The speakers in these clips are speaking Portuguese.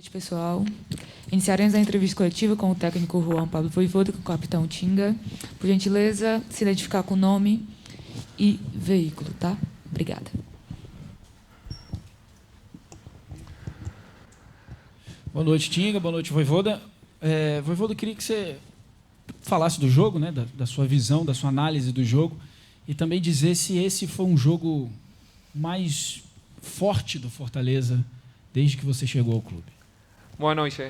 Boa noite, pessoal. Iniciaremos a entrevista coletiva com o técnico Juan Pablo Vojvoda e com o capitão Tinga. Por gentileza, se identificar com nome e veículo, tá? Obrigada. Boa noite, Tinga. Boa noite, Vojvoda. Vojvoda, eu queria que você falasse do jogo, né, da sua visão, da sua análise do jogo, e também dizer se esse foi um jogo mais forte do Fortaleza desde que você chegou ao clube. Boa noite.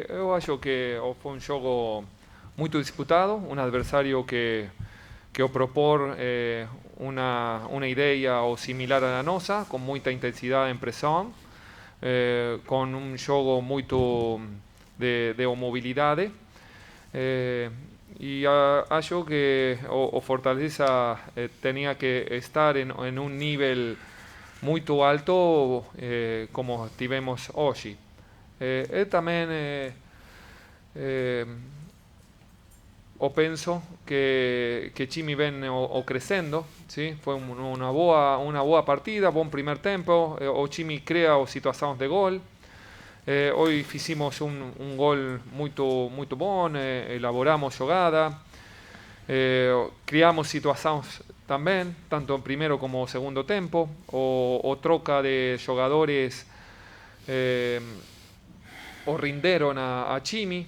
Eu acho que foi um jogo muito disputado, um adversário que propor uma ideia ou similar à nossa, com muita intensidade em pressão, com um jogo muito de mobilidade. E acho que o Fortaleza tinha que estar em um nível muito alto, como tivemos hoje. Também eu penso que time vem crescendo, ¿sí? Foi uma boa partida, bom primeiro tempo, o time cria situações de gol. Hoje fizemos um gol muito bom, elaboramos jogada, criamos situações também, tanto em primeiro como segundo tempo, o troca de jogadores o renderam a time.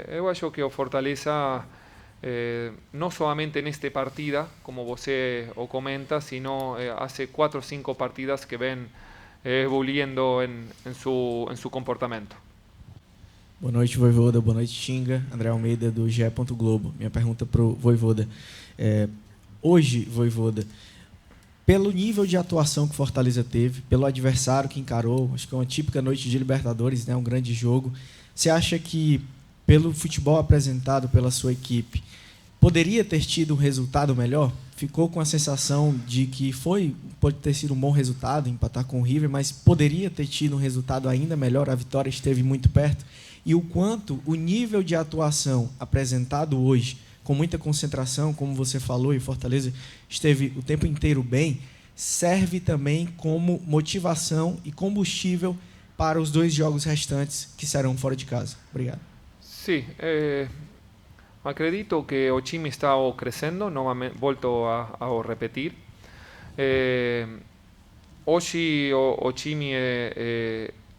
Eu acho que o Fortaleza, não somente nesta partida, como você o comenta, sino há 4 ou 5 partidas que vem evoluindo em seu comportamento. Boa noite, Vojvoda. Boa noite, Tinga. André Almeida, do GE. Globo. Minha pergunta para o Vojvoda. Hoje, Vojvoda, pelo nível de atuação que o Fortaleza teve, pelo adversário que encarou, acho que é uma típica noite de Libertadores, né, um grande jogo, você acha que, pelo futebol apresentado pela sua equipe, poderia ter tido um resultado melhor? Ficou com a sensação de que pode ter sido um bom resultado, empatar com o River, mas poderia ter tido um resultado ainda melhor, a vitória esteve muito perto. E o quanto o nível de atuação apresentado hoje, com muita concentração, como você falou, e Fortaleza esteve o tempo inteiro bem, serve também como motivação e combustível para os 2 jogos restantes que serão fora de casa. Obrigado. Sim, acredito que o time está crescendo, novamente, volto a repetir. Hoje o time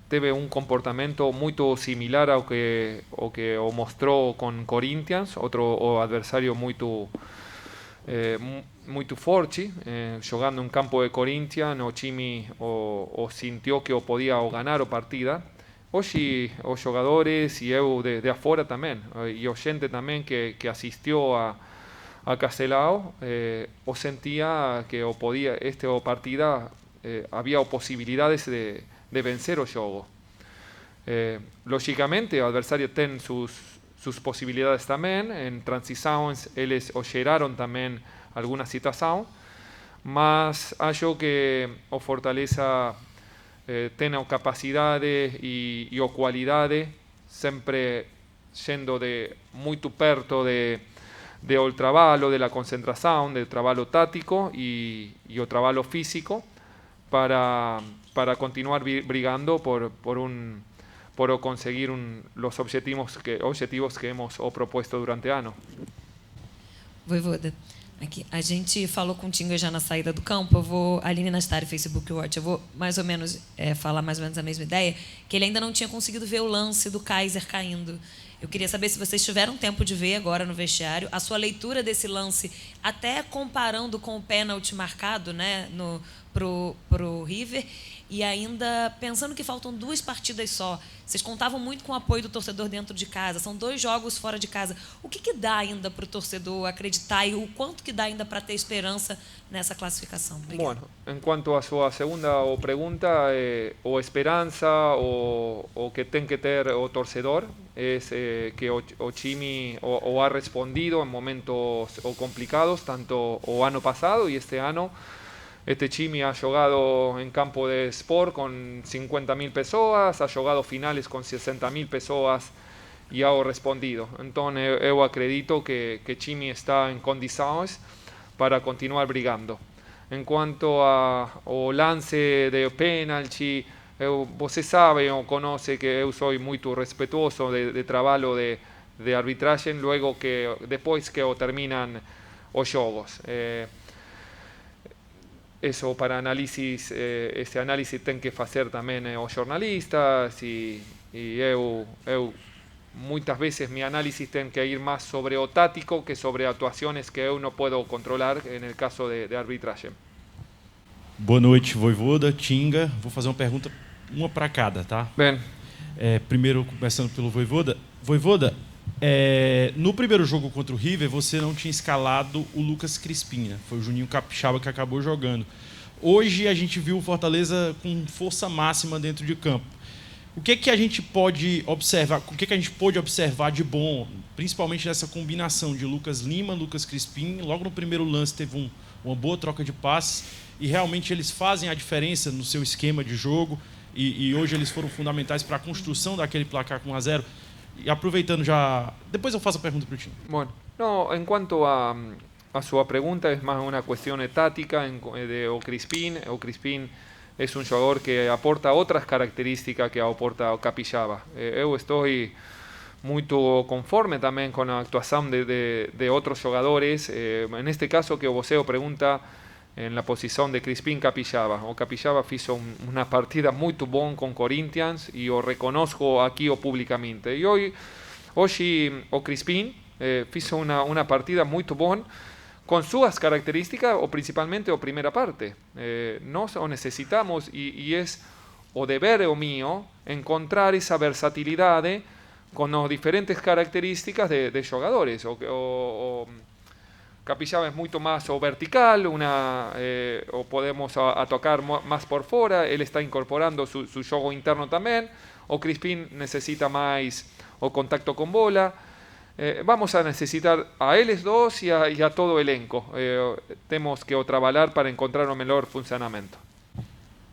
teve um comportamento muito similar ao que mostrou com Corinthians, outro adversário muito forte, jogando em campo de Corinthians, o time o sentiu que podia ganhar a partida. Hoje os jogadores e eu de afora também, e o gente também que assistiu a Castelao, o sentia que esta partida havia possibilidades de vencer o jogo. Lógicamente, o adversário tem suas possibilidades também. Em transições, eles geraram também alguma situação, mas acho que o Fortaleza tem a capacidade e a qualidade, sempre sendo muito perto do trabalho, da concentração, do trabalho tático e o trabalho físico, para continuar brigando por conseguir os objetivos que hemos proposto durante o ano. Vojvoda, aqui, a gente falou com o Tinga já na saída do campo. Aline Nastari, Facebook Watch, eu vou mais ou menos falar mais ou menos a mesma ideia, que ele ainda não tinha conseguido ver o lance do Kaiser caindo. Eu queria saber se vocês tiveram tempo de ver agora no vestiário a sua leitura desse lance, até comparando com o pênalti marcado, né, pro River, e ainda pensando que faltam 2 partidas só. Vocês contavam muito com o apoio do torcedor dentro de casa, são 2 jogos fora de casa. O que dá ainda para o torcedor acreditar e o quanto que dá ainda para ter esperança nessa classificação? Obrigada. Bueno, en cuanto a sua segunda pergunta, o esperança, o que tem que ter o torcedor, é que o time o ha respondido em momentos complicados, tanto o ano passado e este ano. Este time ha jogado en campo de Sport con 50.000 pessoas, ha jogado finales con 60.000 pessoas e ha respondido. Entonces, eu acredito que o time está em condições para continuar brigando. En cuanto ao lance de penalti, Você sabe ou conhece que eu sou muito respetuoso de trabalho de arbitragem depois que terminam os jogos. Eso para análisis, ese análisis tem que fazer também os jornalistas e eu muitas vezes mi análisis tem que ir más sobre o tático que sobre actuaciones que eu não puedo controlar en el caso de arbitragem. Boa noite, Voivoda, Tinga. Vou fazer uma pergunta, uma para cada, tá? Bem, Primeiro, começando pelo Voivoda. Voivoda, no primeiro jogo contra o River, você não tinha escalado o Lucas Crispim, né? Foi o Juninho Capixaba que acabou jogando. Hoje a gente viu o Fortaleza com força máxima dentro de campo. O que a gente pode observar? O que a gente pôde observar de bom, principalmente nessa combinação de Lucas Lima, Lucas Crispim? Logo no primeiro lance teve uma boa troca de passes e realmente eles fazem a diferença no seu esquema de jogo e hoje eles foram fundamentais para a construção daquele placar com 1-0. E aproveitando já... Depois eu faço a pergunta para o time. bueno, no, en cuanto a su pregunta, es más una cuestión táctica de Crispín. Crispín es un jugador que aporta otras características que aporta Capixaba. Eu estou muito conforme también con la actuación de otros jugadores. En este caso que você pregunta en la posición de Crispín Capixaba. O Capixaba hizo una partida muy buena con Corinthians y o reconozco aquí públicamente. Y hoy o Crispín hizo una partida muy buena con sus características o principalmente o primera parte. Nos necesitamos y es o deber o mío encontrar esa versatilidad con las diferentes características de jugadores. Capixaba es mucho más vertical, o podemos tocar más por fuera, él está incorporando su juego interno también, o Crispín necesita más o contacto con bola. Vamos a necesitar a ellos dos y a todo el elenco. Tenemos que trabalhar para encontrar o melhor funcionamento.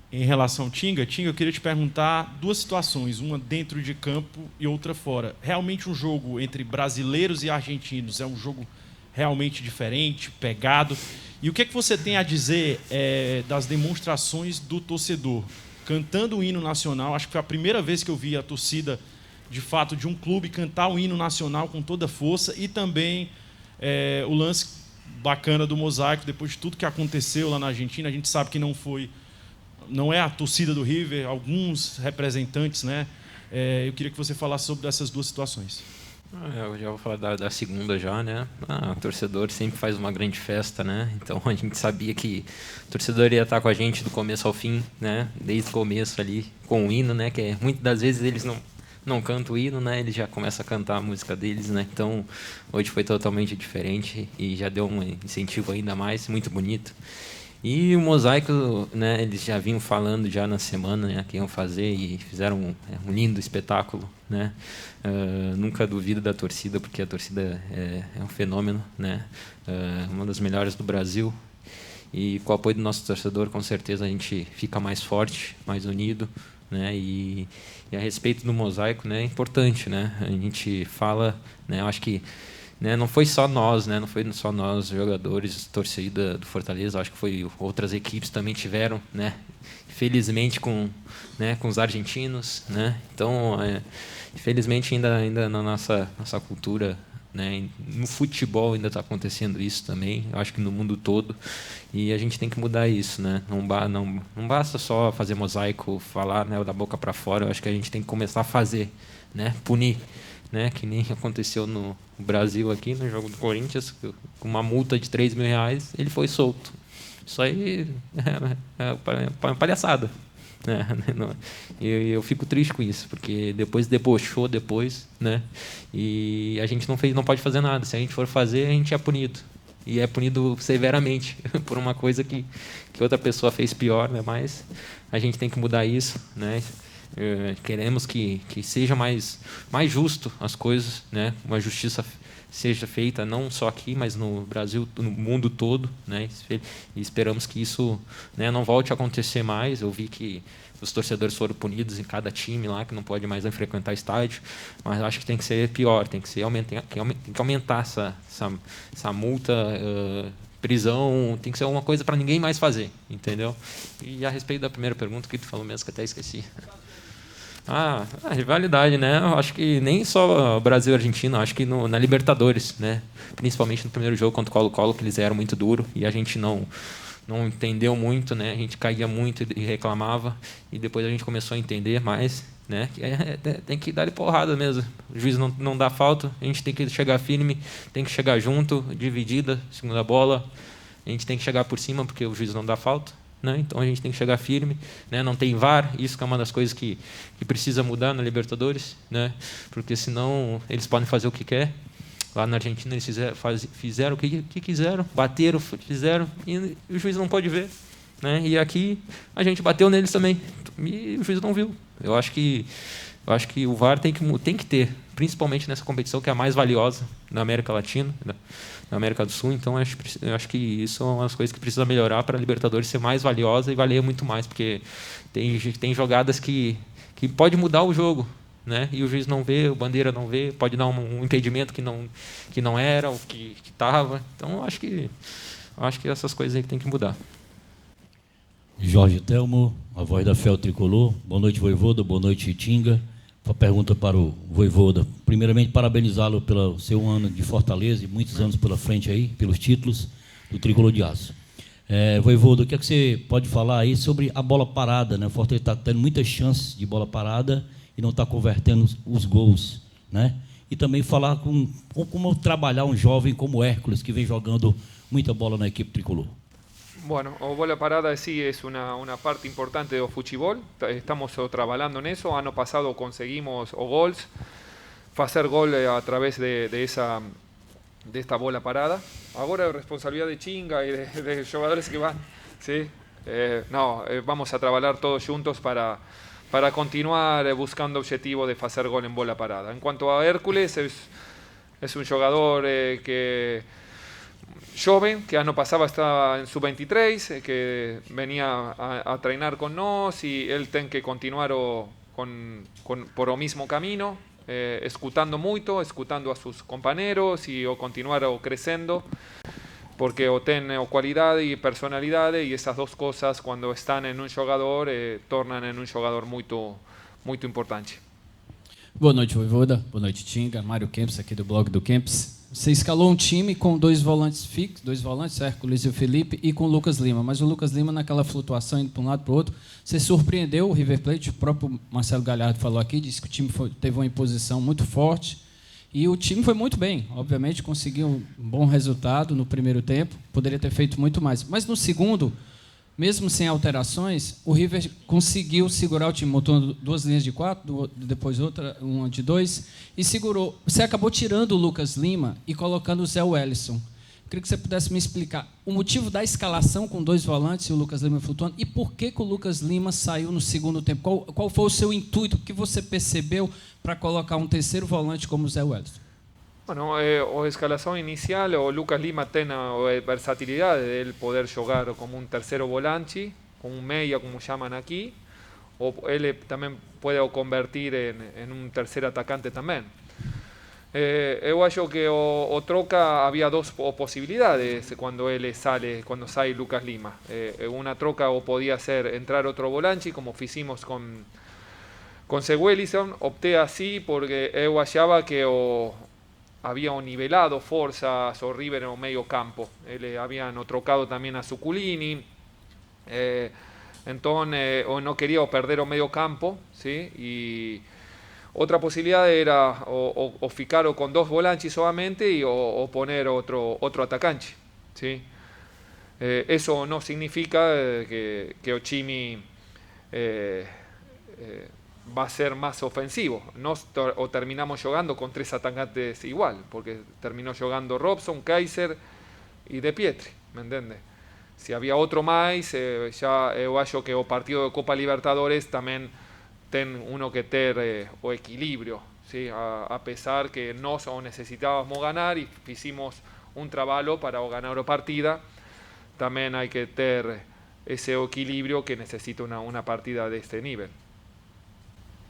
Em relação ao Tinga, eu queria te perguntar duas situações, uma dentro de campo e outra fora. Realmente um jogo entre brasileiros e argentinos é um jogo realmente diferente, pegado. E o que você tem a dizer das demonstrações do torcedor? Cantando o hino nacional, acho que foi a primeira vez que eu vi a torcida, de fato, de um clube cantar o hino nacional com toda força e também o lance bacana do Mosaico, depois de tudo que aconteceu lá na Argentina. A gente sabe que não é a torcida do River, alguns representantes, né? Eu queria que você falasse sobre essas duas situações. Eu já vou falar da segunda já, né? O torcedor sempre faz uma grande festa, né? Então a gente sabia que o torcedor ia estar com a gente do começo ao fim, né? Desde o começo ali com o hino, né? Que muitas das vezes eles não cantam o hino, né? Eles já começam a cantar a música deles, né? Então hoje foi totalmente diferente e já deu um incentivo ainda mais, muito bonito. E o Mosaico, né, eles já vinham falando já na semana, né, que iam fazer e fizeram um lindo espetáculo, né? Nunca duvido da torcida, porque a torcida é um fenômeno, né? Uma das melhores do Brasil. E com o apoio do nosso torcedor, com certeza a gente fica mais forte, mais unido, né? E a respeito do Mosaico, né, é importante, né? A gente fala, né, eu acho que não foi só nós, né? Não foi só nós, jogadores, torcida do Fortaleza. Acho que foi outras equipes também tiveram, né? Infelizmente com os argentinos, né? Então, infelizmente ainda na nossa cultura, né? No futebol ainda está acontecendo isso também. Eu acho que no mundo todo e a gente tem que mudar isso, né? Não basta só fazer mosaico, falar, né, da boca para fora. Eu acho que a gente tem que começar a fazer, né? Punir. Né, que nem aconteceu no Brasil aqui, no jogo do Corinthians, com uma multa de R$3.000, ele foi solto. Isso aí é palhaçada. Né? E eu fico triste com isso, porque depois debochou, né? E a gente não pode fazer nada. Se a gente for fazer, a gente é punido. E é punido severamente por uma coisa que outra pessoa fez pior, né? Mas a gente tem que mudar isso, né? Queremos que seja mais justo as coisas, né? Uma justiça seja feita não só aqui, mas no Brasil, no mundo todo, né? E esperamos que isso, né, não volte a acontecer mais. Eu vi que os torcedores foram punidos em cada time lá, que não pode mais frequentar estádio, mas acho que tem que ser pior, tem que aumentar essa multa prisão, tem que ser alguma coisa para ninguém mais fazer, entendeu? E a respeito da primeira pergunta que tu falou mesmo, que até esqueci. A rivalidade, né? Eu acho que nem só Brasil e Argentina, acho que na Libertadores, né? Principalmente no primeiro jogo contra o Colo-Colo, que eles eram muito duro e a gente não entendeu muito, né? A gente caía muito e reclamava, e depois a gente começou a entender mais, né? Que tem que dar porrada mesmo. O juiz não dá falta, a gente tem que chegar firme, tem que chegar junto, dividida, segunda bola, a gente tem que chegar por cima porque o juiz não dá falta, né? Então a gente tem que chegar firme, né? Não tem VAR, isso que é uma das coisas que precisa mudar na Libertadores, né? Porque senão eles podem fazer o que quer. Lá na Argentina eles fizeram o que quiseram, bateram, fizeram, e o juiz não pode ver, né? E aqui a gente bateu neles também e o juiz não viu. Eu acho que o VAR tem que ter, principalmente nessa competição que é a mais valiosa na América Latina, na América do Sul. Então eu acho que isso é uma das coisas que precisa melhorar para a Libertadores ser mais valiosa e valer muito mais, porque tem jogadas que pode mudar o jogo, né? E o juiz não vê, o bandeira não vê, pode dar um impedimento que não era o que estava. Então eu acho que essas coisas aí tem que mudar. Jorge Telmo, a voz da Fel Tricolor. Boa noite, Voivoda. Boa noite, Tinga. Uma pergunta para o Voivoda. Primeiramente, parabenizá-lo pelo seu ano de Fortaleza e muitos anos pela frente aí, pelos títulos do Tricolor de Aço. Voivoda, o que é que você pode falar aí sobre a bola parada, né? O Fortaleza está tendo muitas chances de bola parada e não está convertendo os gols, né? E também falar como trabalhar um jovem como Hércules, que vem jogando muita bola na equipe tricolor. Bueno, o bola parada sí es una parte importante del fútbol. Estamos trabajando en eso. Ano pasado conseguimos gols, hacer gol a través de esta bola parada. Ahora es responsabilidad de Chinga y de jugadores que van. ¿Sí? Vamos a trabajar todos juntos para continuar buscando objetivo de hacer gol en bola parada. En cuanto a Hércules, es un jugador joven, que ano pasado estaba en sub-23, que venía a treinar con nos y él tiene que continuar por el mismo camino, escutando mucho, escutando a sus compañeros y continuar creciendo, porque tiene cualidad y personalidad, y esas dos cosas cuando están en un jugador tornan en un jugador muy importante. Boa noite, Voivoda. Boa noite, Tinga. Mário Kempis, aqui do blog do Kempis. Você escalou um time com dois volantes fixos, Hércules e o Felipe, e com o Lucas Lima. Mas o Lucas Lima, naquela flutuação, indo para um lado para o outro, você surpreendeu o River Plate. O próprio Marcelo Galhardo falou aqui, disse que o time teve uma imposição muito forte. E o time foi muito bem. Obviamente, conseguiu um bom resultado no primeiro tempo. Poderia ter feito muito mais. Mas no segundo, mesmo sem alterações, o River conseguiu segurar o time, montou duas linhas de 4, depois outra, uma de 2, e segurou. Você acabou tirando o Lucas Lima e colocando o Zé Wellison. Queria que você pudesse me explicar o motivo da escalação com dois volantes e o Lucas Lima flutuando, e por que o Lucas Lima saiu no segundo tempo. Qual foi o seu intuito, o que você percebeu para colocar um terceiro volante como o Zé Wellison? Bueno, o escalación inicial, o Lucas Lima tiene versatilidad de él poder jugar como un tercero volante, como un media, como llaman aquí, o él también puede convertir en un tercer atacante también. Yo acho que o troca, había dos posibilidades cuando sale Lucas Lima. Una troca o podía ser entrar otro volante, como hicimos con Seguelison. Opté así porque yo hallaba que había nivelado fuerzas o River en el medio campo. Le habían trocado también a Zuculini. Entonces, no quería perder el medio campo, ¿sí? Y otra posibilidad era o ficar con dos volantes solamente o poner otro atacante, ¿sí? Eso no significa que Ochimi va a ser más ofensivo. O terminamos jugando con tres atacantes igual, porque terminó jugando Robson, Kaiser y De Pietri, ¿me entiendes? Si había otro más, ya yo que o partido de Copa Libertadores también ten uno que tener o equilibrio, ¿sí? A pesar que nos necesitábamos ganar y hicimos un trabajo para ganar la partida, también hay que tener ese equilibrio que necesita una partida de este nivel.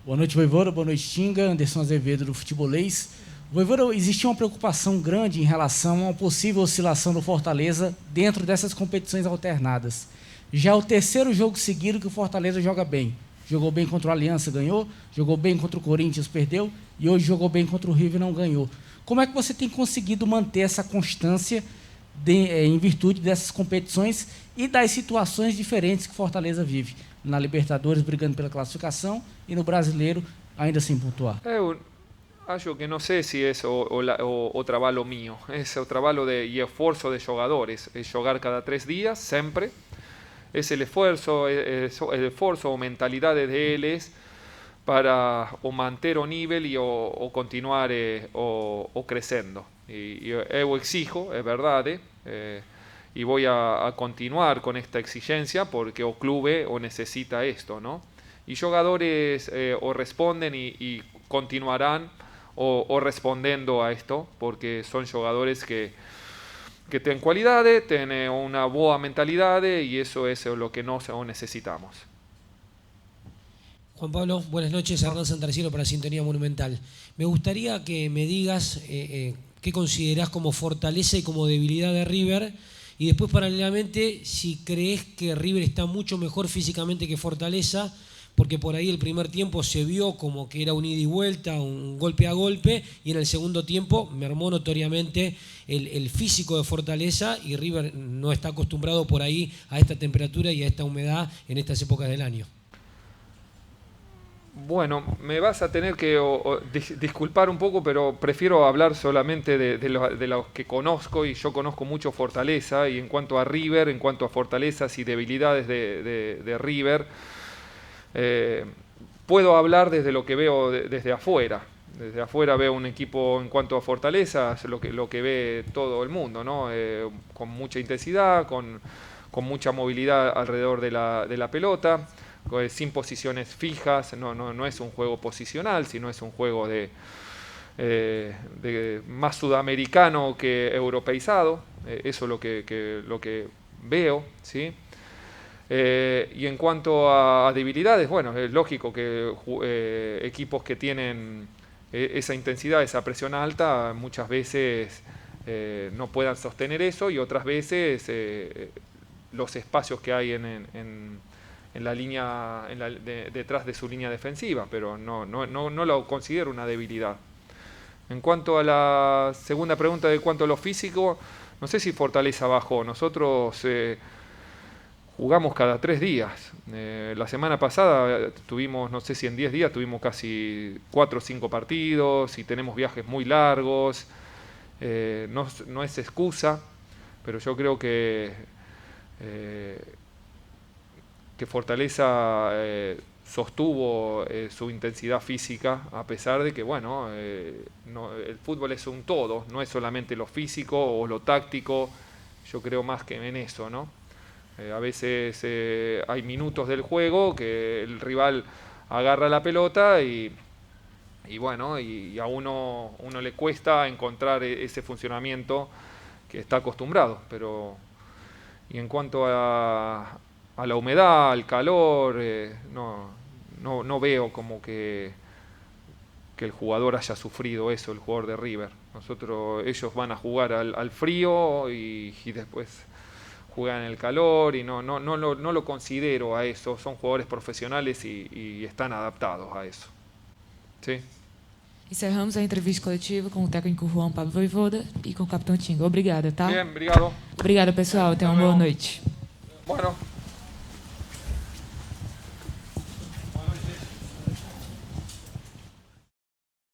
Boa noite, Voivoda. Boa noite, Tinga. Anderson Azevedo, do Futebolês. Voivoda, existia uma preocupação grande em relação a uma possível oscilação do Fortaleza dentro dessas competições alternadas. Já é o terceiro jogo seguido que o Fortaleza joga bem. Jogou bem contra o Aliança, ganhou. Jogou bem contra o Corinthians, perdeu. E hoje jogou bem contra o River e não ganhou. Como é que você tem conseguido manter essa constância em virtude dessas competições e das situações diferentes que Fortaleza vive? Na Libertadores, brigando pela classificação, e no Brasileiro, ainda sem pontuar. Eu acho que no sé si es o trabajo mío, es el trabajo y esfuerzo de jugadores, es jugar cada 3 días, siempre, es el esfuerzo o mentalidad de ellos para o manter o nivel y o continuar o creciendo. Y yo exijo, es verdad, y voy a continuar con esta exigencia porque o club o necesita esto, ¿no? Y jugadores o responden y continuarán o respondiendo a esto, porque son jugadores que tienen cualidades, tienen una buena mentalidad y eso es lo que nosotros necesitamos. Juan Pablo, buenas noches. Hernán Santarciero para Sintonía Monumental. Me gustaría que me digas qué considerás como fortaleza y como debilidad de River, y después paralelamente si crees que River está mucho mejor físicamente que Fortaleza, porque por ahí el primer tiempo se vio como que era un ida y vuelta, un golpe a golpe, y en el segundo tiempo mermó notoriamente el físico de Fortaleza, y River no está acostumbrado por ahí a esta temperatura y a esta humedad en estas épocas del año. Bueno, me vas a tener que disculpar un poco, pero prefiero hablar solamente de los que conozco, y yo conozco mucho Fortaleza, y en cuanto a River, en cuanto a fortalezas y debilidades de River, puedo hablar desde lo que veo desde afuera. Desde afuera veo un equipo en cuanto a fortalezas, lo que ve todo el mundo, ¿no? Con mucha intensidad, con mucha movilidad alrededor de la pelota, sin posiciones fijas, no es un juego posicional, sino es un juego de más sudamericano que europeizado. Eso es lo que veo, ¿sí? Y en cuanto a debilidades, bueno, es lógico que equipos que tienen esa intensidad, esa presión alta, muchas veces no puedan sostener eso, y otras veces los espacios que hay en la línea, detrás de su línea defensiva, pero no lo considero una debilidad. En cuanto a la segunda pregunta de cuanto a lo físico, no sé si Fortaleza bajó. Nosotros jugamos cada 3 días. La semana pasada tuvimos, no sé si en 10 días tuvimos casi 4 o 5 partidos, y tenemos viajes muy largos. No es excusa, pero yo creo que Fortaleza sostuvo su intensidad física, a pesar de que, bueno, el fútbol es un todo, no es solamente lo físico o lo táctico. Yo creo más que en eso, ¿no? A veces hay minutos del juego que el rival agarra la pelota y bueno, y a uno le cuesta encontrar ese funcionamiento que está acostumbrado. Pero, y en cuanto a la humedad, al calor, no veo como que el jugador haya sufrido eso, el jugador de River. Ellos van a jugar al frío y después juegan en el calor, y no lo considero a eso. Son jugadores profesionales y están adaptados a eso. ¿Sí? Encerramos a entrevista coletiva com o técnico Juan Pablo Voivoda e com o capitão Tinga. Obrigada, tá? Bien, obrigado. Obrigada, pessoal. Tenham uma boa noite. Bueno.